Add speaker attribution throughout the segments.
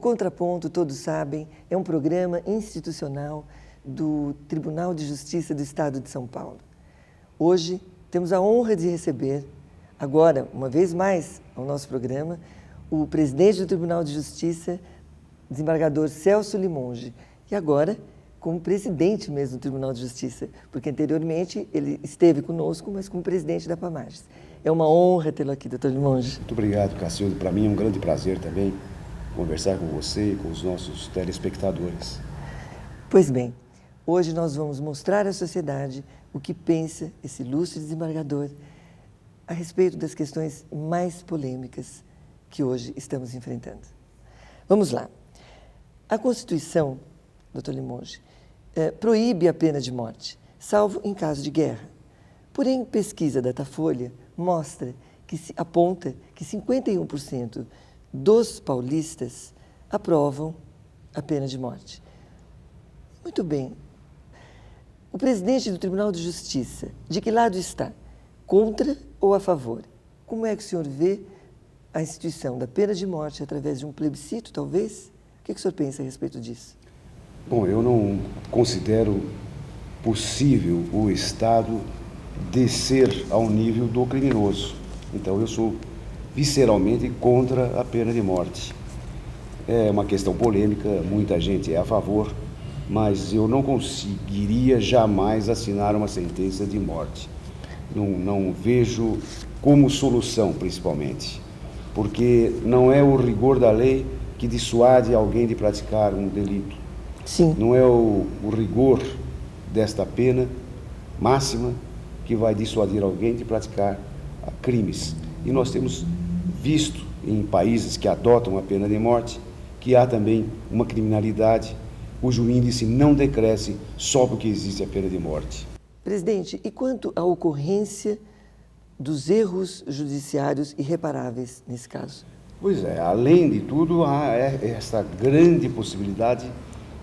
Speaker 1: Contraponto, todos sabem, é um programa institucional do Tribunal de Justiça do Estado de São Paulo. Hoje temos a honra de receber, agora, uma vez mais, ao nosso programa, o presidente do Tribunal de Justiça, desembargador Celso Limonge, e agora como presidente mesmo do Tribunal de Justiça, porque anteriormente ele esteve conosco, mas como presidente da PAMAGES. É uma honra tê-lo aqui, doutor Limonge.
Speaker 2: Muito obrigado, Cacildo. Para mim é um grande prazer também conversar com você e com os nossos telespectadores.
Speaker 1: Pois bem, hoje nós vamos mostrar à sociedade o que pensa esse ilustre desembargador a respeito das questões mais polêmicas que hoje estamos enfrentando. Vamos lá. A Constituição, doutor Limonge, proíbe a pena de morte, salvo em caso de guerra. Porém, pesquisa Datafolha aponta que 51% dos paulistas aprovam a pena de morte. Muito bem. O presidente do Tribunal de Justiça, de que lado está? Contra ou a favor? Como é que o senhor vê a instituição da pena de morte através de um plebiscito, talvez? O que o senhor pensa a respeito disso?
Speaker 2: Bom, eu não considero possível o Estado descer ao nível do criminoso. Então, eu sou visceralmente contra a pena de morte. É uma questão polêmica, muita gente é a favor, mas eu não conseguiria jamais assinar uma sentença de morte. Não vejo como solução, principalmente, porque não é o rigor da lei que dissuade alguém de praticar um delito.
Speaker 1: Sim.
Speaker 2: Não é o rigor desta pena máxima que vai dissuadir alguém de praticar crimes. E nós temos visto em países que adotam a pena de morte que há também uma criminalidade cujo índice não decresce só porque existe a pena de morte.
Speaker 1: Presidente, e quanto à ocorrência dos erros judiciários irreparáveis nesse caso?
Speaker 2: Pois é, além de tudo, há essa grande possibilidade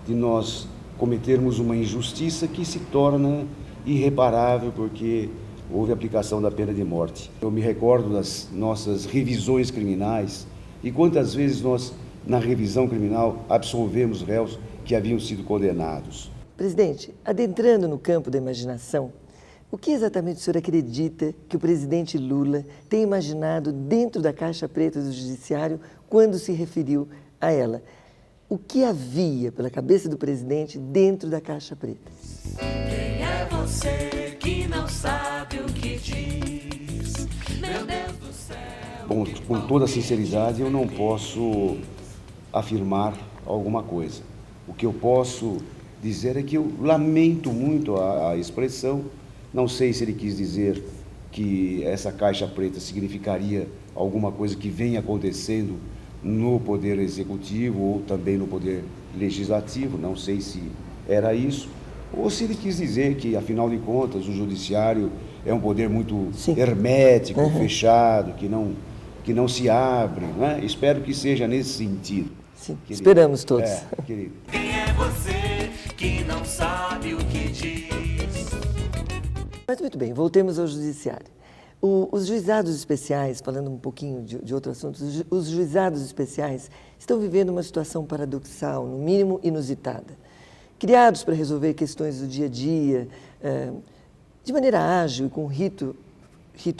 Speaker 2: de nós cometermos uma injustiça que se torna irreparável porque houve aplicação da pena de morte. Eu me recordo das nossas revisões criminais e quantas vezes nós, na revisão criminal, absolvemos réus que haviam sido condenados.
Speaker 1: Presidente, adentrando no campo da imaginação, o que exatamente o senhor acredita que o presidente Lula tem imaginado dentro da caixa preta do judiciário quando se referiu a ela? O que havia pela cabeça do presidente dentro da caixa preta?
Speaker 3: Quem é você que não sabe o que diz? Meu Deus do céu.
Speaker 2: Bom, com toda sinceridade, eu não posso afirmar alguma coisa. O que eu posso dizer é que eu lamento muito a expressão. Não sei se ele quis dizer que essa caixa preta significaria alguma coisa que vem acontecendo no Poder Executivo ou também no Poder Legislativo, não sei se era isso, ou se ele quis dizer que, afinal de contas, o Judiciário é um poder muito hermético, fechado, que não se abre, né? Espero que seja nesse sentido.
Speaker 1: Sim, querido. Esperamos todos.
Speaker 2: Querido.
Speaker 3: Quem é você que não sabe o que diz?
Speaker 1: Mas muito bem, voltemos ao judiciário. Os juizados especiais, falando um pouquinho de outro assunto, os juizados especiais estão vivendo uma situação paradoxal, no mínimo inusitada. Criados para resolver questões do dia a dia, de maneira ágil e com rito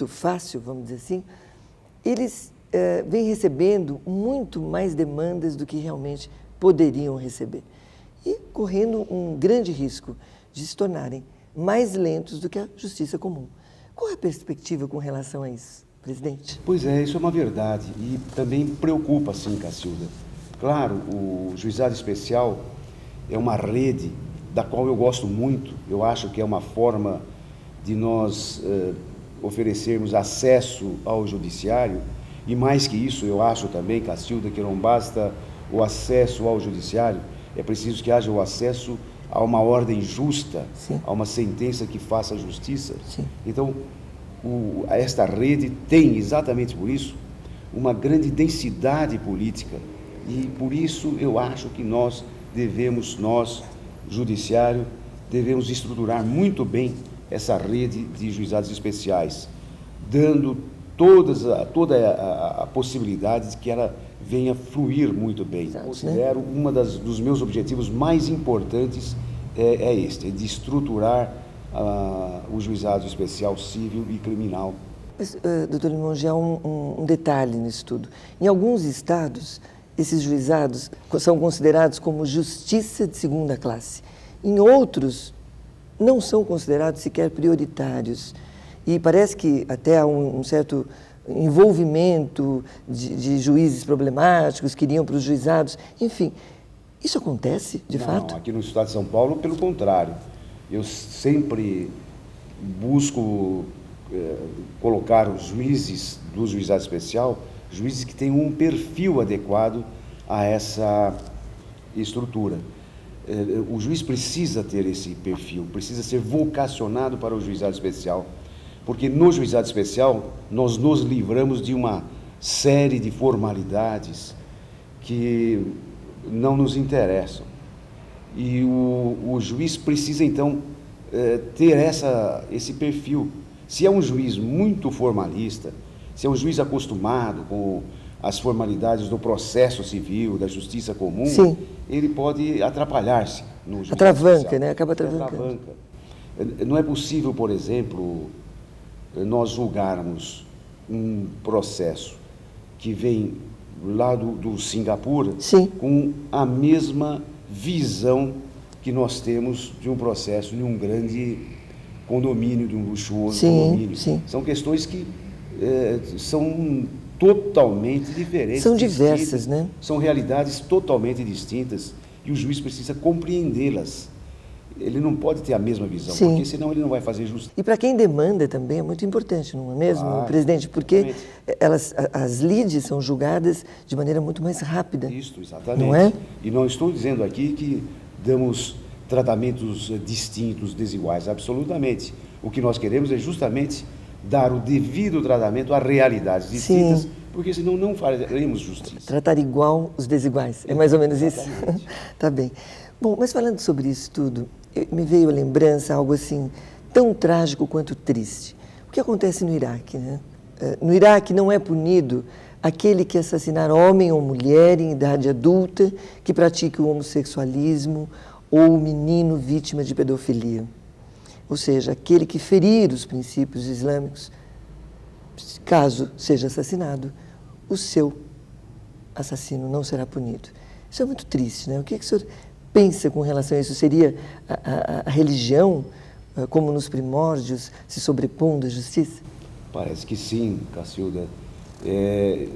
Speaker 1: fácil, vamos dizer assim, eles vêm recebendo muito mais demandas do que realmente poderiam receber. E correndo um grande risco de se tornarem mais lentos do que a justiça comum. Qual é a perspectiva com relação a isso, presidente?
Speaker 2: Pois é, isso é uma verdade e também preocupa, sim, Cacilda. Claro, o juizado especial é uma rede da qual eu gosto muito. Eu acho que é uma forma de nós oferecermos acesso ao judiciário e, mais que isso, eu acho também, Cacilda, que não basta o acesso ao judiciário, é preciso que haja o acesso a uma ordem justa,
Speaker 1: sim,
Speaker 2: a uma sentença que faça justiça.
Speaker 1: Sim.
Speaker 2: Então, esta rede tem, exatamente por isso, uma grande densidade política e, por isso, eu acho que nós, judiciário, devemos estruturar muito bem essa rede de juizados especiais, dando toda a possibilidade de que ela venha fluir muito bem.
Speaker 1: Exato,
Speaker 2: Considero dos meus objetivos mais importantes é de estruturar o juizado especial civil e criminal.
Speaker 1: Mas, doutor Limongi, há um detalhe nisso tudo. Em alguns estados, esses juizados são considerados como justiça de segunda classe. Em outros, não são considerados sequer prioritários. E parece que até há um certo envolvimento de juízes problemáticos que iriam para os juizados. Enfim, isso acontece, de fato?
Speaker 2: Não, aqui no estado de São Paulo, pelo contrário. Eu sempre busco colocar os juízes do juizado especial, juízes que tenham um perfil adequado a essa estrutura. O juiz precisa ter esse perfil, precisa ser vocacionado para o juizado especial, porque no juizado especial nós nos livramos de uma série de formalidades que não nos interessam. E o juiz precisa, então, ter esse perfil. Se é um juiz muito formalista, se é um juiz acostumado com as formalidades do processo civil, da justiça comum,
Speaker 1: sim,
Speaker 2: ele pode atrapalhar-se no juizado
Speaker 1: atravanca,
Speaker 2: especial.
Speaker 1: né? Acaba atravancando.
Speaker 2: Atravanca. Não é possível, por exemplo, nós julgarmos um processo que vem lá do Singapura,
Speaker 1: sim,
Speaker 2: com a mesma visão que nós temos de um processo de um grande condomínio, de um luxuoso condomínio.
Speaker 1: Sim.
Speaker 2: São questões que são totalmente diferentes.
Speaker 1: São diversas,
Speaker 2: distintas,
Speaker 1: né?
Speaker 2: São realidades totalmente distintas e o juiz precisa compreendê-las. Ele não pode ter a mesma visão,
Speaker 1: sim,
Speaker 2: porque senão ele não vai fazer justiça.
Speaker 1: E para quem demanda também é muito importante, não é mesmo,
Speaker 2: claro,
Speaker 1: presidente? Porque
Speaker 2: exatamente.
Speaker 1: as lides são julgadas de maneira muito mais rápida.
Speaker 2: Isso, exatamente.
Speaker 1: Não é?
Speaker 2: E não estou dizendo aqui que damos tratamentos distintos, desiguais, absolutamente. O que nós queremos é justamente dar o devido tratamento a realidades distintas, sim, porque senão não faremos justiça.
Speaker 1: Tratar igual os desiguais, é mais ou menos
Speaker 2: exatamente.
Speaker 1: Isso? Tá bem. Bom, mas falando sobre isso tudo, me veio à lembrança algo assim tão trágico quanto triste. O que acontece no Iraque, né? No Iraque não é punido aquele que assassinar homem ou mulher em idade adulta, que pratique o homossexualismo ou o menino vítima de pedofilia. Ou seja, aquele que ferir os princípios islâmicos, caso seja assassinado, o seu assassino não será punido. Isso é muito triste, né? O que o senhor pensa com relação a isso? Seria a religião, como nos primórdios, se sobrepondo à justiça?
Speaker 2: Parece que sim, Cacilda. É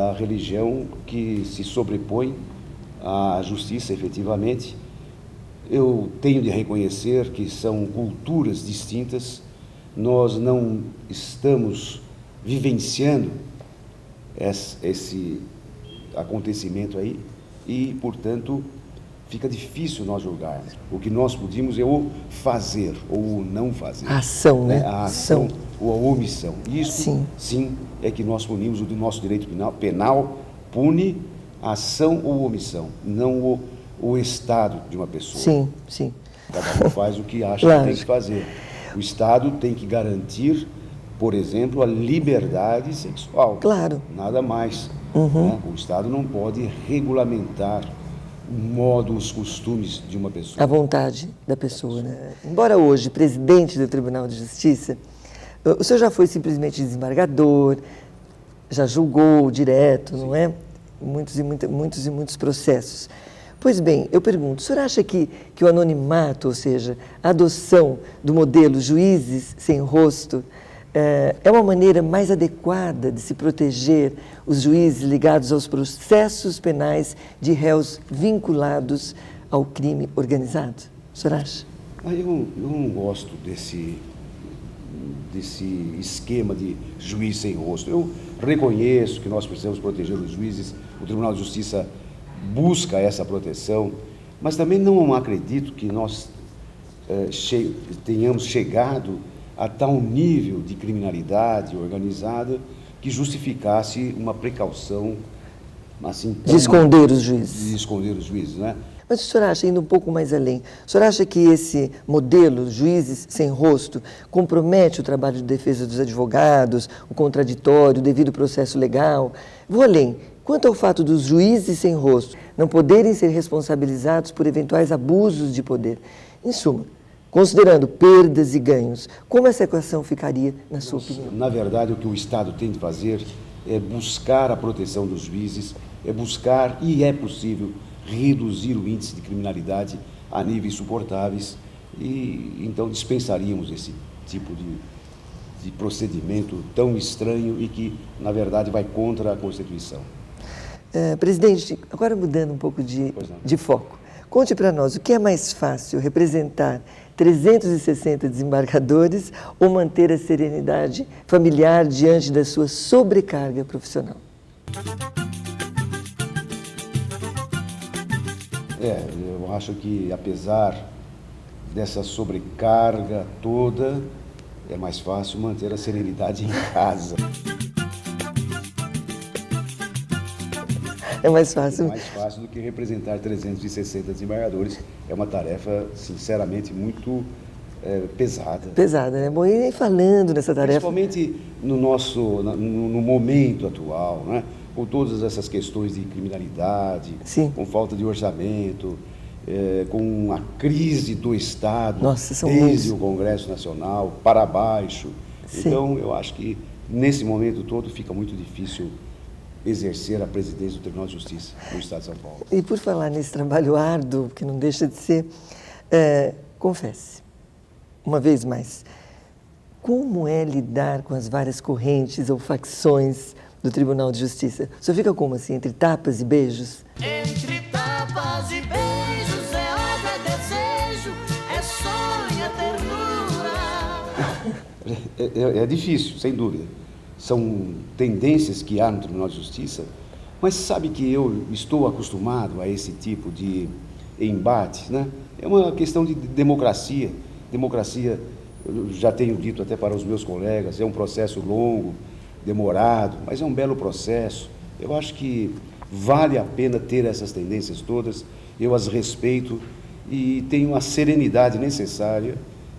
Speaker 2: a religião que se sobrepõe à justiça, efetivamente. Eu tenho de reconhecer que são culturas distintas. Nós não estamos vivenciando esse acontecimento aí e, portanto, fica difícil nós julgarmos. O que nós podemos é o fazer ou o não fazer.
Speaker 1: A ação, né?
Speaker 2: A ação ou a omissão. Isso,
Speaker 1: sim,
Speaker 2: é que nós punimos. O nosso direito penal pune a ação ou omissão, não o estado de uma pessoa.
Speaker 1: Sim, sim.
Speaker 2: Cada um faz o que acha que tem que fazer. O Estado tem que garantir, por exemplo, a liberdade sexual.
Speaker 1: Claro.
Speaker 2: Nada mais.
Speaker 1: Uhum.
Speaker 2: Né? O Estado não pode regulamentar o modo, os costumes de uma pessoa.
Speaker 1: A vontade da pessoa, né? Embora hoje presidente do Tribunal de Justiça, o senhor já foi simplesmente desembargador, já julgou direto, não é? Muitos processos. Pois bem, eu pergunto, o senhor acha que o anonimato, ou seja, a adoção do modelo juízes sem rosto, é uma maneira mais adequada de se proteger os juízes ligados aos processos penais de réus vinculados ao crime organizado? O senhor acha?
Speaker 2: Eu não gosto desse esquema de juiz sem rosto. Eu reconheço que nós precisamos proteger os juízes, o Tribunal de Justiça busca essa proteção, mas também não acredito que nós tenhamos chegado a tal nível de criminalidade organizada que justificasse uma precaução assim,
Speaker 1: de esconder os juízes.
Speaker 2: De esconder os juízes, né?
Speaker 1: Mas o senhor acha, indo um pouco mais além, o senhor acha que esse modelo, juízes sem rosto, compromete o trabalho de defesa dos advogados, o contraditório, o devido processo legal? Vou além. Quanto ao fato dos juízes sem rosto não poderem ser responsabilizados por eventuais abusos de poder, em suma, considerando perdas e ganhos, como essa equação ficaria, na sua opinião?
Speaker 2: Na verdade, o que o Estado tem de fazer é buscar a proteção dos juízes, é buscar, e é possível, reduzir o índice de criminalidade a níveis suportáveis, e então dispensaríamos esse tipo de procedimento tão estranho e que, na verdade, vai contra a Constituição.
Speaker 1: Presidente, agora mudando um pouco de foco, conte para nós, o que é mais fácil, representar 360 desembargadores ou manter a serenidade familiar diante da sua sobrecarga profissional?
Speaker 2: Eu acho que, apesar dessa sobrecarga toda, é mais fácil manter a serenidade em casa.
Speaker 1: É mais fácil.
Speaker 2: É mais fácil do que representar 360 desembargadores. É uma tarefa, sinceramente, muito pesada.
Speaker 1: Pesada, né? Bom, e falando nessa tarefa...
Speaker 2: Principalmente no momento atual, né? Com todas essas questões de criminalidade,
Speaker 1: Sim.
Speaker 2: com falta de orçamento, com a crise do Estado,
Speaker 1: Nossa,
Speaker 2: desde o Congresso Nacional para baixo.
Speaker 1: Sim.
Speaker 2: Então, eu acho que nesse momento todo fica muito difícil exercer a presidência do Tribunal de Justiça do Estado de São Paulo.
Speaker 1: E por falar nesse trabalho árduo, que não deixa de ser, confesse, uma vez mais, como é lidar com as várias correntes ou facções do Tribunal de Justiça? O senhor fica como assim, entre tapas e beijos?
Speaker 3: Entre tapas e beijos é obra, é desejo, é sonho, é ternura.
Speaker 2: É difícil, sem dúvida. São tendências que há no Tribunal de Justiça, mas sabe que eu estou acostumado a esse tipo de embate, né? É uma questão de democracia. Democracia, eu já tenho dito até para os meus colegas, é um processo longo, demorado, mas é um belo processo. Eu acho que vale a pena ter essas tendências todas, eu as respeito e tenho a serenidade necessária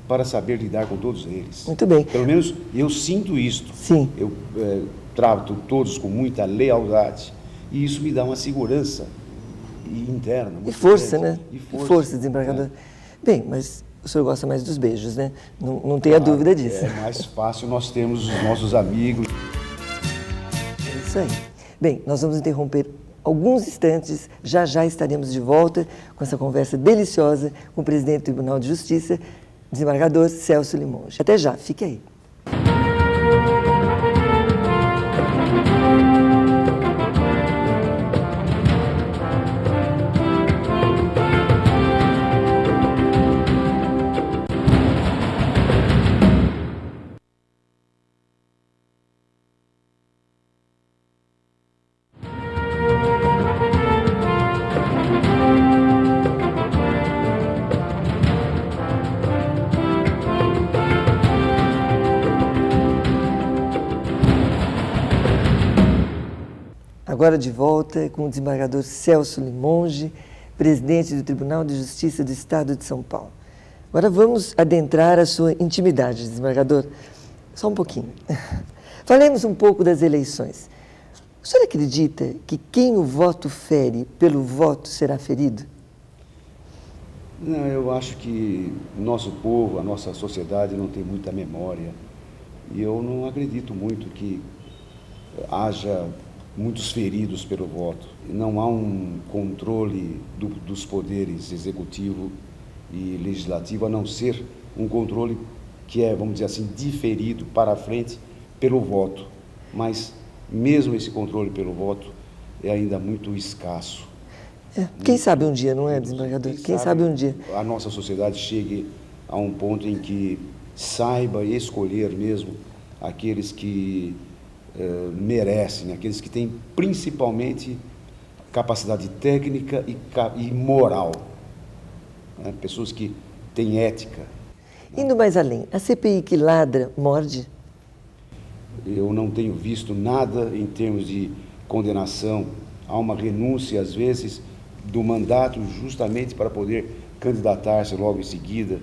Speaker 2: para saber lidar com todos eles.
Speaker 1: Muito bem.
Speaker 2: Pelo menos eu sinto isto.
Speaker 1: Sim.
Speaker 2: Eu trato todos com muita lealdade e isso me dá uma segurança interna.
Speaker 1: E força,
Speaker 2: grande.
Speaker 1: né? E força, desembargador. Bem, mas o senhor gosta mais dos beijos, né? Não tenha dúvida disso.
Speaker 2: É mais fácil nós termos os nossos amigos.
Speaker 1: É isso aí. Bem, nós vamos interromper alguns instantes, já estaremos de volta com essa conversa deliciosa com o presidente do Tribunal de Justiça, desembargador Celso Limonge. Até já, fique aí. Agora de volta com o desembargador Celso Limonge, presidente do Tribunal de Justiça do Estado de São Paulo. Agora vamos adentrar a sua intimidade, desembargador. Só um pouquinho. Falemos um pouco das eleições. O senhor acredita que quem o voto fere, pelo voto será ferido?
Speaker 2: Não, eu acho que o nosso povo, a nossa sociedade não tem muita memória. E eu não acredito muito que haja muitos feridos pelo voto. Não há um controle dos poderes executivo e legislativo, a não ser um controle que é, vamos dizer assim, diferido para frente pelo voto. Mas mesmo esse controle pelo voto é ainda muito escasso.
Speaker 1: Quem sabe um dia, não é, desembargador? Quem sabe um dia.
Speaker 2: A nossa sociedade chegue a um ponto em que saiba escolher mesmo aqueles que merecem, aqueles que têm principalmente capacidade técnica e moral, né? Pessoas que têm ética.
Speaker 1: Indo mais além, a CPI que ladra, morde?
Speaker 2: Eu não tenho visto nada em termos de condenação. Há uma renúncia, às vezes, do mandato justamente para poder candidatar-se logo em seguida.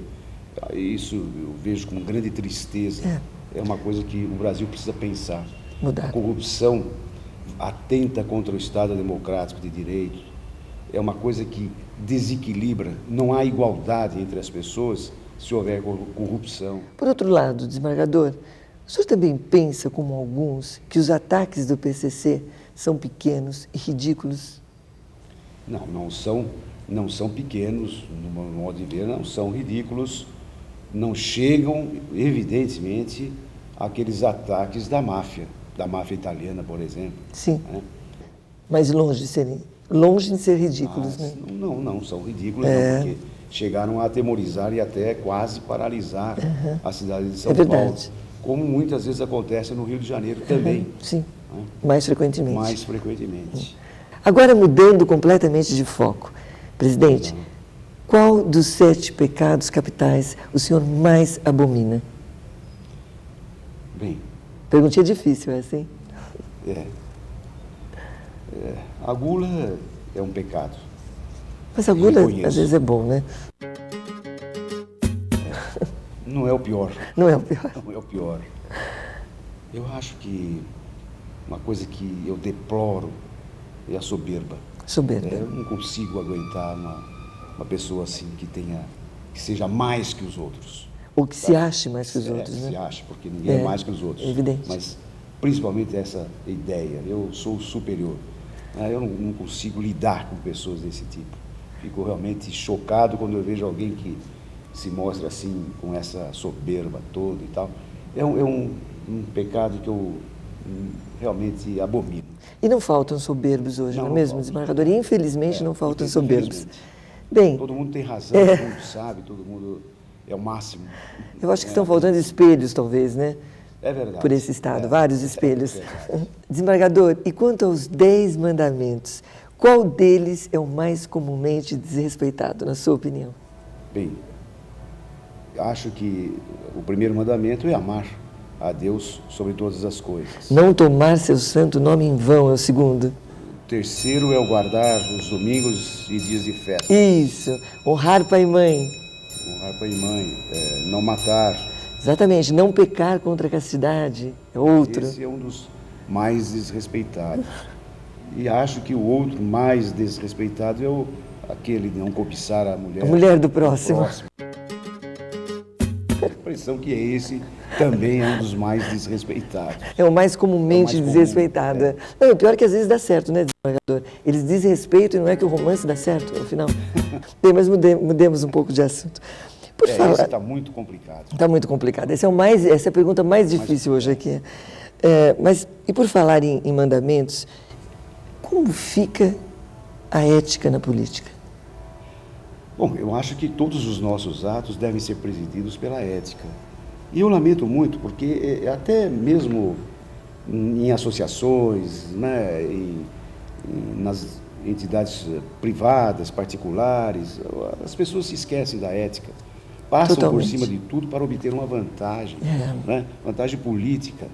Speaker 2: Isso eu vejo com grande tristeza. É uma coisa que o Brasil precisa pensar.
Speaker 1: Mudar.
Speaker 2: A corrupção atenta contra o Estado democrático de direito. É uma coisa que desequilibra. Não há igualdade entre as pessoas se houver corrupção.
Speaker 1: Por outro lado, desembargador, o senhor também pensa, como alguns, que os ataques do PCC são pequenos e ridículos?
Speaker 2: Não são pequenos, no meu modo de ver, não são ridículos, não chegam, evidentemente, àqueles ataques da máfia italiana, por exemplo.
Speaker 1: Sim,
Speaker 2: né?
Speaker 1: mas longe de ser ridículos, né?
Speaker 2: Não são ridículos, não, porque chegaram a atemorizar e até quase paralisar a cidade de São Paulo, como muitas vezes acontece no Rio de Janeiro também.
Speaker 1: Sim, mais frequentemente.
Speaker 2: Mais frequentemente.
Speaker 1: Agora, mudando completamente de foco, presidente, qual dos 7 pecados capitais o senhor mais abomina?
Speaker 2: Bem,
Speaker 1: perguntinha difícil essa, hein?
Speaker 2: A gula é um pecado.
Speaker 1: Mas a gula, às vezes, é bom, né?
Speaker 2: Não é o pior.
Speaker 1: Não é o pior.
Speaker 2: Não é o pior. Eu acho que uma coisa que eu deploro é a soberba.
Speaker 1: Soberba.
Speaker 2: Eu não consigo aguentar uma pessoa assim que seja mais que os outros.
Speaker 1: Ou que se ache mais que os outros, né?
Speaker 2: Se acha, porque ninguém é mais que os outros.
Speaker 1: É evidente.
Speaker 2: Mas principalmente essa ideia, eu sou superior. Eu não consigo lidar com pessoas desse tipo. Fico realmente chocado quando eu vejo alguém que se mostra assim, com essa soberba toda e tal. É um pecado que eu realmente abomino.
Speaker 1: E não faltam soberbos hoje, não é mesmo, desembargador? E infelizmente não faltam soberbos.
Speaker 2: Bem, todo mundo tem razão, todo mundo sabe, todo mundo é o máximo.
Speaker 1: Eu acho que estão faltando espelhos, talvez, né?
Speaker 2: É verdade.
Speaker 1: Por esse Estado, vários espelhos. Desembargador, e quanto aos 10 mandamentos, qual deles é o mais comumente desrespeitado, na sua opinião?
Speaker 2: Bem, acho que o primeiro mandamento é amar a Deus sobre todas as coisas.
Speaker 1: Não tomar seu santo nome em vão é o segundo.
Speaker 2: O terceiro é o guardar os domingos e dias de festa.
Speaker 1: Isso, honrar pai e mãe.
Speaker 2: Honrar pai e mãe, não matar.
Speaker 1: Exatamente, não pecar contra a castidade é outro.
Speaker 2: Esse é um dos mais desrespeitados. E acho que o outro mais desrespeitado é aquele de não cobiçar a mulher.
Speaker 1: A mulher do próximo.
Speaker 2: A impressão que esse também é um dos mais desrespeitados.
Speaker 1: É o mais comumente desrespeitado. Não, o pior é que às vezes dá certo, né, desembargador? Eles desrespeitam e não é que o romance dá certo no final. Bem, mas mudemos um pouco de assunto. Por falar...
Speaker 2: Esse está muito complicado.
Speaker 1: Está muito complicado. Essa é a pergunta mais difícil hoje aqui. Mas, e por falar em mandamentos, como fica a ética na política?
Speaker 2: Bom, eu acho que todos os nossos atos devem ser presididos pela ética. E eu lamento muito, porque até mesmo em associações, né, nas entidades privadas, particulares, as pessoas se esquecem da ética. Passam por cima de tudo para obter uma vantagem, né, vantagem política.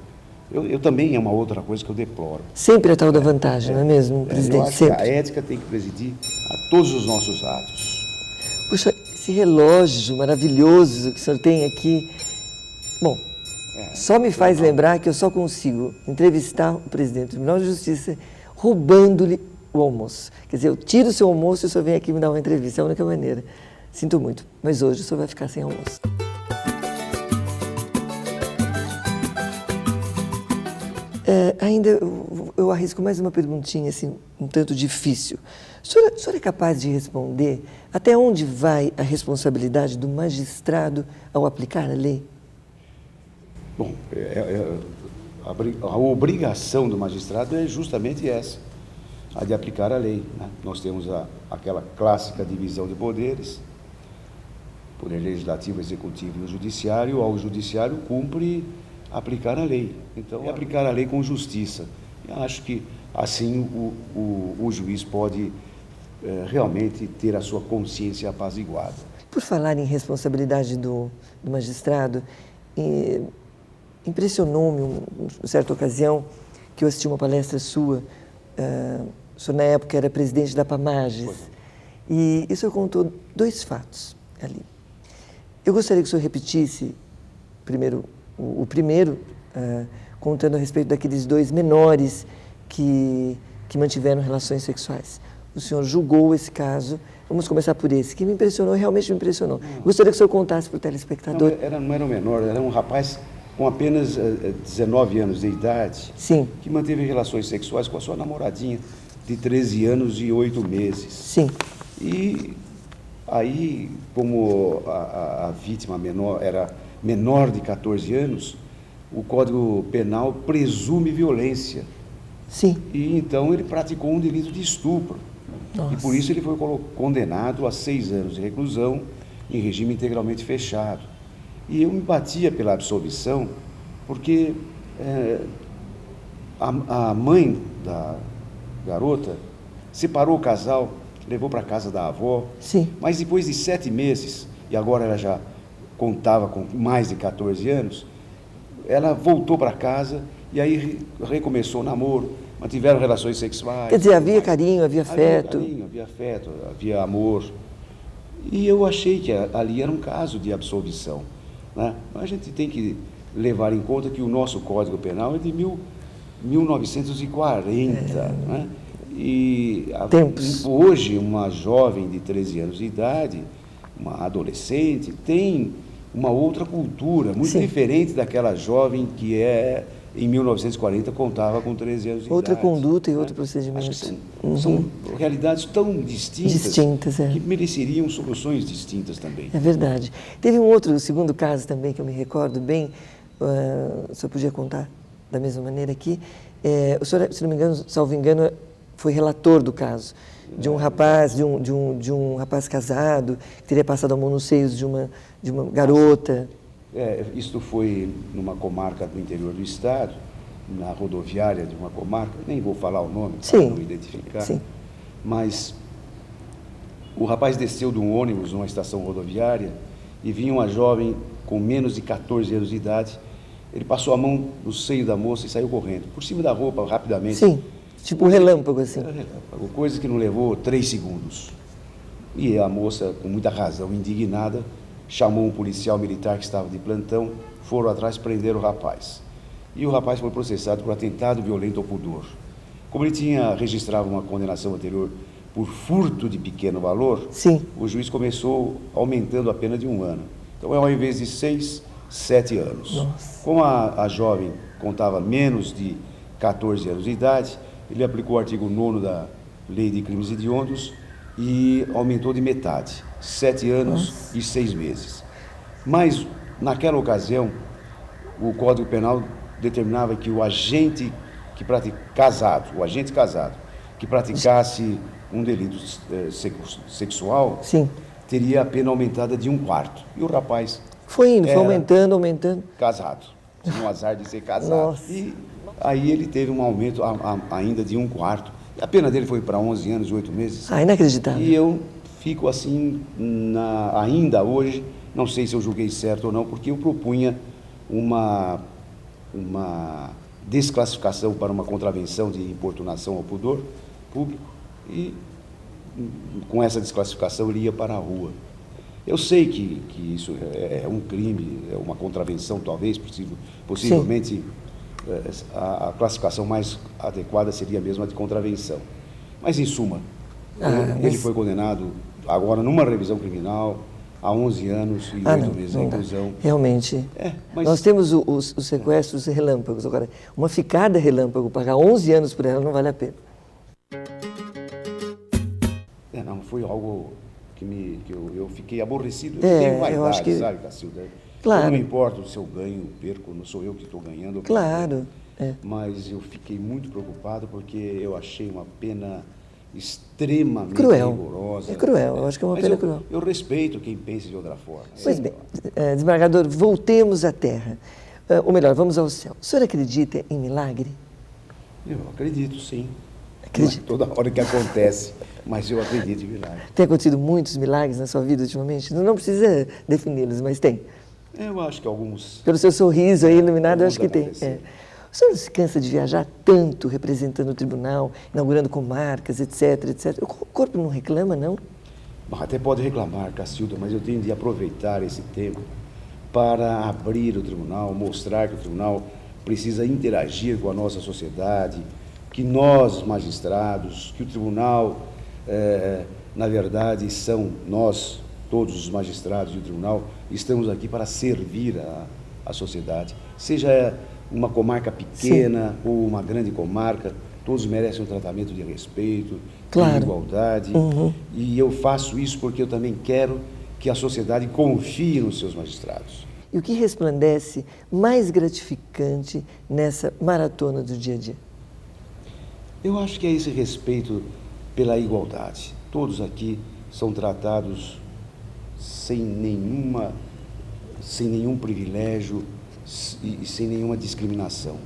Speaker 2: Eu também é uma outra coisa que eu deploro.
Speaker 1: Sempre a tal da vantagem, não é mesmo, presidente?
Speaker 2: Eu acho
Speaker 1: Sempre.
Speaker 2: que a ética tem que presidir a todos os nossos atos.
Speaker 1: Puxa, esse relógio maravilhoso que o senhor tem aqui, bom, só me faz lembrar que eu só consigo entrevistar o presidente do Tribunal de Justiça roubando-lhe o almoço. Quer dizer, eu tiro o seu almoço e o senhor vem aqui me dar uma entrevista, é a única maneira. Sinto muito, mas hoje o senhor vai ficar sem almoço. Ainda eu arrisco mais uma perguntinha, assim, um tanto difícil. O senhor é capaz de responder até onde vai a responsabilidade do magistrado ao aplicar a lei?
Speaker 2: Bom, a obrigação do magistrado é justamente essa, a de aplicar a lei, né? Nós temos aquela clássica divisão de poderes, poder legislativo, executivo e o judiciário. Ao judiciário cumpre aplicar a lei. Então, é aplicar a lei com justiça. Eu acho que assim o juiz pode realmente ter a sua consciência apaziguada.
Speaker 1: Por falar em responsabilidade do magistrado, impressionou-me, em certa ocasião, que eu assisti uma palestra sua, o senhor na época era presidente da Pamages, E o senhor contou 2 fatos ali. Eu gostaria que o senhor repetisse primeiro o primeiro, contando a respeito daqueles 2 menores que mantiveram relações sexuais. O senhor julgou esse caso. Vamos começar por esse, que me impressionou, realmente me impressionou. Gostaria que o senhor contasse para o telespectador.
Speaker 2: Não era um menor, era um rapaz com apenas 19 anos de idade,
Speaker 1: Sim.
Speaker 2: que manteve relações sexuais com a sua namoradinha de 13 anos e 8 meses.
Speaker 1: Sim.
Speaker 2: E aí, como a vítima era menor de 14 anos, o Código Penal presume violência.
Speaker 1: Sim.
Speaker 2: E então ele praticou um delito de estupro.
Speaker 1: Nossa.
Speaker 2: E por isso ele foi condenado a 6 anos de reclusão em regime integralmente fechado. E eu me batia pela absolvição porque a mãe da garota separou o casal, levou para a casa da avó.
Speaker 1: Sim.
Speaker 2: Mas depois de 7 meses, e agora ela já contava com mais de 14 anos, ela voltou para casa e aí recomeçou o namoro, mantiveram relações sexuais.
Speaker 1: Quer dizer, havia carinho, havia afeto.
Speaker 2: Havia afeto, havia amor. E eu achei que ali era um caso de absolvição, né? A gente tem que levar em conta que o nosso Código Penal é de 1940, né? E hoje uma jovem de 13 anos de idade, uma adolescente, tem uma outra cultura, muito
Speaker 1: Sim.
Speaker 2: diferente daquela jovem que em 1940 contava com 13 anos de
Speaker 1: Outra
Speaker 2: idade.
Speaker 1: conduta e
Speaker 2: né?
Speaker 1: outro procedimento.
Speaker 2: Acho que são realidades tão distintas, que mereceriam soluções distintas também.
Speaker 1: É verdade. Teve um outro, o segundo caso também, que eu me recordo bem, o senhor podia contar da mesma maneira aqui. O senhor, se não me engano, salvo engano, foi relator do caso, de um rapaz, de um rapaz casado, que teria passado a mão nos seios de uma garota.
Speaker 2: Isto foi numa comarca do interior do estado, na rodoviária de uma comarca, nem vou falar o nome para não identificar,
Speaker 1: sim.
Speaker 2: Mas o rapaz desceu de um ônibus numa estação rodoviária e vinha uma jovem com menos de 14 anos de idade. Ele passou a mão no seio da moça e saiu correndo, por cima da roupa, rapidamente.
Speaker 1: Sim, tipo um relâmpago assim.
Speaker 2: Coisa que não levou 3 segundos. E a moça, com muita razão, indignada, chamou um policial militar que estava de plantão, foram atrás prender o rapaz. E o rapaz foi processado por atentado violento ao pudor. Como ele tinha registrado uma condenação anterior por furto de pequeno valor,
Speaker 1: sim.
Speaker 2: O juiz começou aumentando a pena de 1 ano. Então, ao invés de 6, 7 anos.
Speaker 1: Nossa.
Speaker 2: Como a jovem contava menos de 14 anos de idade, ele aplicou o artigo 9º da Lei de Crimes Hediondos e aumentou de metade, 7 anos
Speaker 1: Nossa.
Speaker 2: e 6 meses. Mas, naquela ocasião, o Código Penal determinava que o agente casado que praticasse um delito sexual,
Speaker 1: sim.
Speaker 2: teria a pena aumentada de 1/4. E o rapaz
Speaker 1: foi aumentando.
Speaker 2: Casado, tinha o azar de ser casado.
Speaker 1: Nossa.
Speaker 2: E aí ele teve um aumento ainda de 1/4. A pena dele foi para 11 anos e 8 meses.
Speaker 1: Inacreditável.
Speaker 2: E eu fico assim, ainda hoje, não sei se eu julguei certo ou não, porque eu propunha uma desclassificação para uma contravenção de importunação ao pudor público e com essa desclassificação ele ia para a rua. Eu sei que isso é um crime, é uma contravenção talvez, possivelmente a classificação mais adequada seria mesmo a de contravenção. Mas, em suma, ele foi condenado agora numa revisão criminal a 11 anos e 8 meses de reclusão.
Speaker 1: Realmente.
Speaker 2: Mas
Speaker 1: nós temos os sequestros relâmpagos. Agora, uma ficada relâmpago, pagar 11 anos por ela não vale a pena.
Speaker 2: Não, foi algo que eu fiquei aborrecido. Eu tenho vaidade,
Speaker 1: eu acho que...
Speaker 2: sabe, Cacilda?
Speaker 1: Claro.
Speaker 2: Não me importa se eu ganho ou perco, não sou eu que estou ganhando.
Speaker 1: Claro.
Speaker 2: Mas eu fiquei muito preocupado porque eu achei uma pena extremamente
Speaker 1: cruel.
Speaker 2: rigorosa.
Speaker 1: É cruel, eu acho que é uma pena cruel.
Speaker 2: Eu respeito quem pensa de outra forma.
Speaker 1: Pois bem, desembargador, voltemos à terra. Ou melhor, vamos ao céu. O senhor acredita em milagre?
Speaker 2: Eu acredito, sim.
Speaker 1: Acredito.
Speaker 2: Não é toda hora que acontece, mas eu acredito em milagre.
Speaker 1: Tem acontecido muitos milagres na sua vida ultimamente? Não precisa defini-los, mas tem.
Speaker 2: Eu acho que alguns...
Speaker 1: Pelo seu sorriso aí iluminado, eu acho que tem. O senhor não se cansa de viajar tanto, representando o tribunal, inaugurando comarcas, etc, etc? O corpo não reclama, não?
Speaker 2: Bom, até pode reclamar, Cacilda, mas eu tenho de aproveitar esse tempo para abrir o tribunal, mostrar que o tribunal precisa interagir com a nossa sociedade, que nós, magistrados, que o tribunal, na verdade, são nós, todos os magistrados do tribunal, estamos aqui para servir a sociedade. Seja uma comarca pequena ou uma grande comarca, todos merecem um tratamento de respeito, de igualdade. E eu faço isso porque eu também quero que a sociedade confie nos seus magistrados.
Speaker 1: E o que resplandece mais gratificante nessa maratona do dia a dia?
Speaker 2: Eu acho que é esse respeito pela igualdade. Todos aqui são tratados sem nenhum privilégio e sem nenhuma discriminação.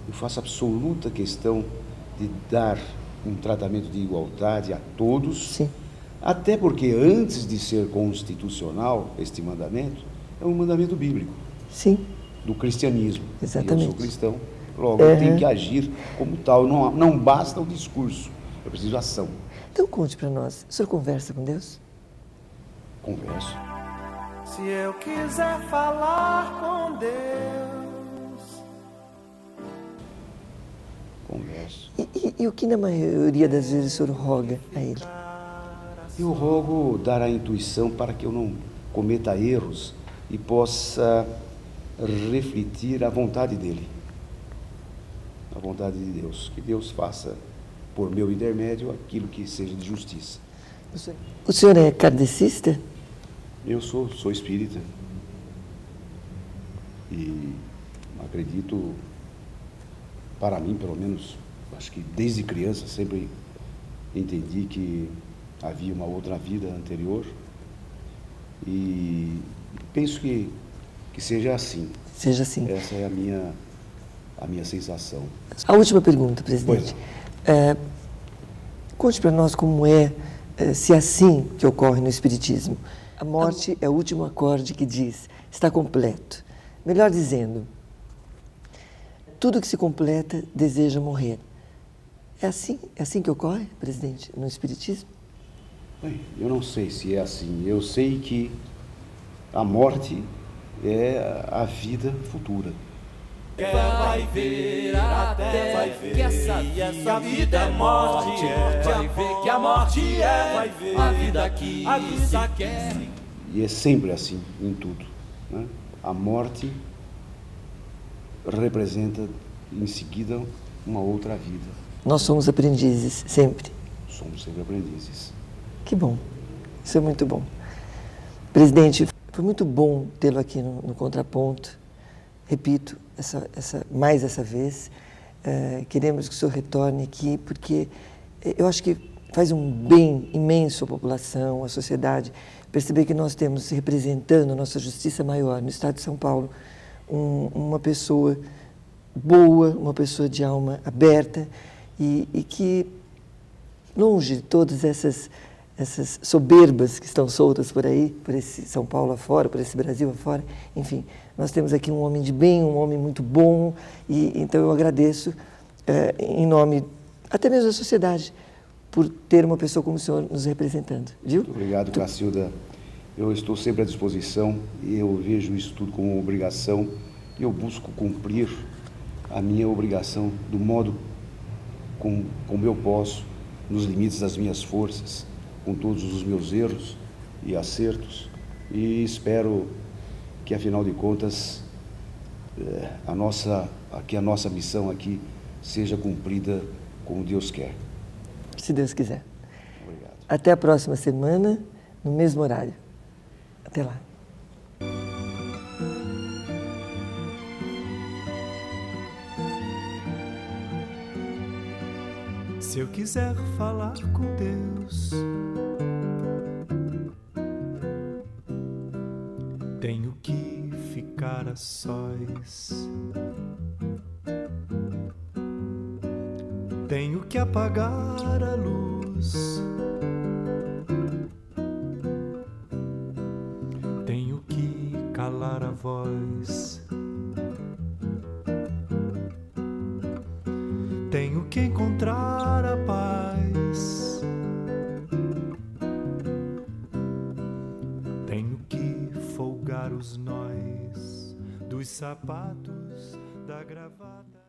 Speaker 2: Eu faço absoluta questão de dar um tratamento de igualdade a todos.
Speaker 1: Sim.
Speaker 2: Até porque antes de ser constitucional este mandamento, é um mandamento bíblico.
Speaker 1: Sim.
Speaker 2: Do cristianismo.
Speaker 1: Exatamente.
Speaker 2: Eu sou cristão, logo eu tenho que agir como tal. Não basta o discurso, eu preciso ação.
Speaker 1: Então conte para nós, o senhor conversa com Deus?
Speaker 2: Converso.
Speaker 3: Se eu quiser falar com Deus.
Speaker 2: Converso.
Speaker 1: E o que na maioria das vezes o senhor roga a Ele?
Speaker 2: Eu rogo dar a intuição para que eu não cometa erros e possa refletir a vontade dEle, a vontade de Deus. Que Deus faça, por meu intermédio, aquilo que seja de justiça.
Speaker 1: O senhor é kardecista?
Speaker 2: Eu sou espírita e acredito, para mim pelo menos, acho que desde criança sempre entendi que havia uma outra vida anterior e penso que seja assim.
Speaker 1: Seja assim.
Speaker 2: Essa é a minha sensação.
Speaker 1: A última pergunta, presidente. Conte para nós como se é assim que ocorre no Espiritismo. A morte é o último acorde que diz, está completo. Melhor dizendo, tudo que se completa deseja morrer. É assim que ocorre, presidente, no Espiritismo?
Speaker 2: Bem, eu não sei se é assim. Eu sei que a morte é a vida futura.
Speaker 3: Vai ver, até vai ver que essa vida é morte, vai ver que a morte é a vida que se quer.
Speaker 2: E é sempre assim em tudo, né? A morte representa em seguida uma outra vida.
Speaker 1: Nós somos aprendizes, sempre.
Speaker 2: Somos sempre aprendizes.
Speaker 1: Que bom, isso é muito bom. Presidente, foi muito bom tê-lo aqui no Contraponto. Repito, mais essa vez, queremos que o senhor retorne aqui, porque eu acho que faz um bem imenso à população, à sociedade, perceber que nós temos representando a nossa justiça maior no Estado de São Paulo, uma pessoa boa, uma pessoa de alma aberta e que, longe de todas essas soberbas que estão soltas por aí, por esse São Paulo afora, por esse Brasil afora, enfim, nós temos aqui um homem de bem, um homem muito bom, e então eu agradeço, em nome até mesmo da sociedade, por ter uma pessoa como o senhor nos representando, viu?
Speaker 2: Muito obrigado, Cacilda. Eu estou sempre à disposição e eu vejo isso tudo como uma obrigação e eu busco cumprir a minha obrigação do modo como eu posso, nos limites das minhas forças, com todos os meus erros e acertos, e espero que, afinal de contas, a nossa missão aqui seja cumprida como Deus quer.
Speaker 1: Se Deus quiser.
Speaker 2: Obrigado.
Speaker 1: Até a próxima semana, no mesmo horário. Até lá.
Speaker 3: Se eu quiser falar com Deus, tenho que ficar a sós. Tenho que apagar a luz. Tenho que calar a voz. Tenho que encontrar a paz.
Speaker 4: sapatos, da gravata.